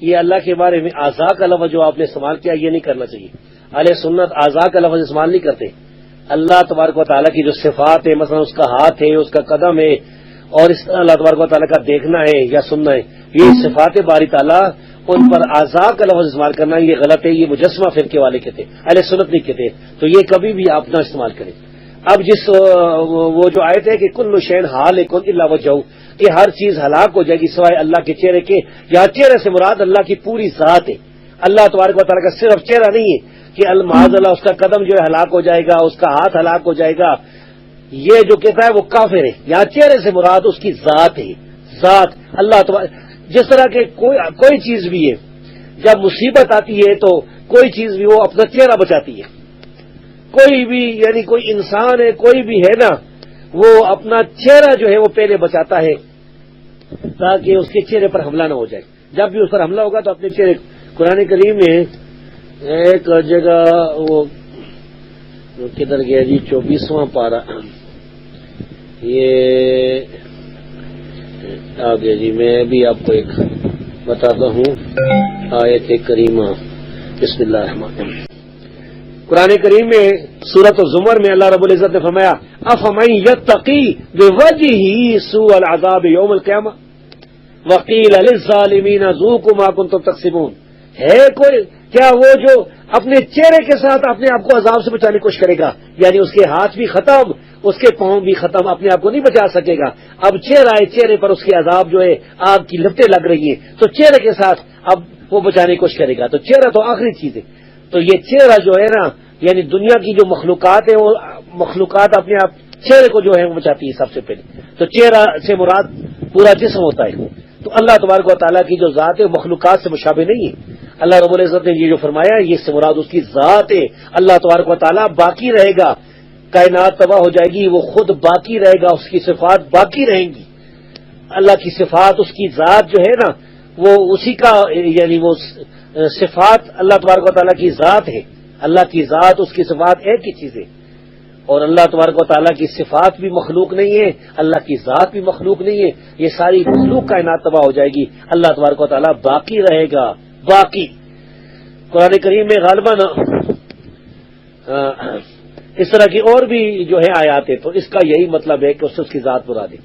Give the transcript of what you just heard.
یہ اللہ کے بارے میں اعضاء کا لفظ جو آپ نے استعمال کیا یہ نہیں کرنا چاہیے. اہل سنت اعضاء کا لفظ استعمال نہیں کرتے. اللہ تبارک و تعالیٰ کی جو صفات ہے، مثلا اس کا ہاتھ ہے، اس کا قدم ہے، اور اس اللہ تبارک و تعالیٰ کا دیکھنا ہے یا سننا ہے، یہ صفات باری تعالیٰ، ان پر اعضاء کا لفظ استعمال کرنا یہ غلط ہے. یہ مجسمہ فرقے والے کہتے ہیں، اہل سنت نہیں کہتے. تو یہ کبھی بھی آپ نہ استعمال کریں. اب وہ جو آیت ہے کہ کل شیء ہالک الا وجہہ، کہ ہر چیز ہلاک ہو جائے گی سوائے اللہ کے چہرے کے. یہاں چہرے سے مراد اللہ کی پوری ذات ہے. اللہ تبارک و تعالیٰ کا صرف چہرہ نہیں ہے کہ معاذ اللہ اس کا قدم جو ہے ہلاک ہو جائے گا، اس کا ہاتھ ہلاک ہو جائے گا. یہ جو کہتا ہے وہ کافر ہے. یہاں چہرے سے مراد اس کی ذات ہے. ذات اللہ تبارک، جس طرح کہ کوئی چیز بھی ہے جب مصیبت آتی ہے تو کوئی چیز بھی وہ اپنا چہرہ بچاتی ہے. کوئی بھی یعنی کوئی انسان ہے، کوئی بھی ہے نا، وہ اپنا چہرہ جو ہے وہ پہلے بچاتا ہے تاکہ اس کے چہرے پر حملہ نہ ہو جائے. جب بھی اس پر حملہ ہوگا تو اپنے چہرے. قرآن کریم میں ایک جگہ وہ کدھر گیا جی، 24واں پارہ، یہ آ گیا جی. میں بھی آپ کو ایک بتاتا ہوں آیت کریمہ. بسم اللہ الرحمن الرحیم. قرآن کریم میں سورۃ الزمر میں اللہ رب العزت نے فرمایا افمن یتقی بوجہہ سوء العذاب یوم القیامہ وقیل للظالمین ذوقوا ما کنتم تکسبون. ہے کوئی کیا وہ جو اپنے چہرے کے ساتھ اپنے آپ کو عذاب سے بچانے کی کوشش کرے گا؟ یعنی اس کے ہاتھ بھی ختم، اس کے پاؤں بھی ختم، اپنے آپ کو نہیں بچا سکے گا. اب چہرہ ہے، چہرے پر اس کے عذاب جو ہے آگ کی لپٹیں لگ رہی ہیں، تو چہرے کے ساتھ اب وہ بچانے کی کوشش کرے گا. تو چہرہ تو آخری چیز ہے. تو یہ چہرہ جو ہے نا، یعنی دنیا کی جو مخلوقات ہیں وہ مخلوقات اپنے آپ چہرے کو جو ہے وہ بچاتی ہے سب سے پہلے. تو چہرہ سے مراد پورا جسم ہوتا ہے. تو اللہ تبارک و تعالیٰ کی جو ذات ہے مخلوقات سے مشابہ نہیں ہے. اللہ رب العزت نے یہ جو فرمایا یہ سے مراد اس کی ذات ہے. اللہ تبارک و تعالیٰ باقی رہے گا، کائنات تباہ ہو جائے گی، وہ خود باقی رہے گا، اس کی صفات باقی رہیں گی. اللہ کی صفات، اس کی ذات جو ہے نا وہ اسی کا، یعنی وہ صفات اللہ تبارک و تعالیٰ کی ذات ہے. اللہ کی ذات، اس کی صفات ایک ہی چیز ہے. اور اللہ تبارک و تعالیٰ کی صفات بھی مخلوق نہیں ہے، اللہ کی ذات بھی مخلوق نہیں ہے. یہ ساری مخلوق کائنات تباہ ہو جائے گی، اللہ تبارک و تعالیٰ باقی رہے گا. باقی قرآن کریم میں غالباً اس طرح کی اور بھی جو ہے آیات ہے، تو اس کا یہی مطلب ہے کہ اس کی ذات مراد ہے.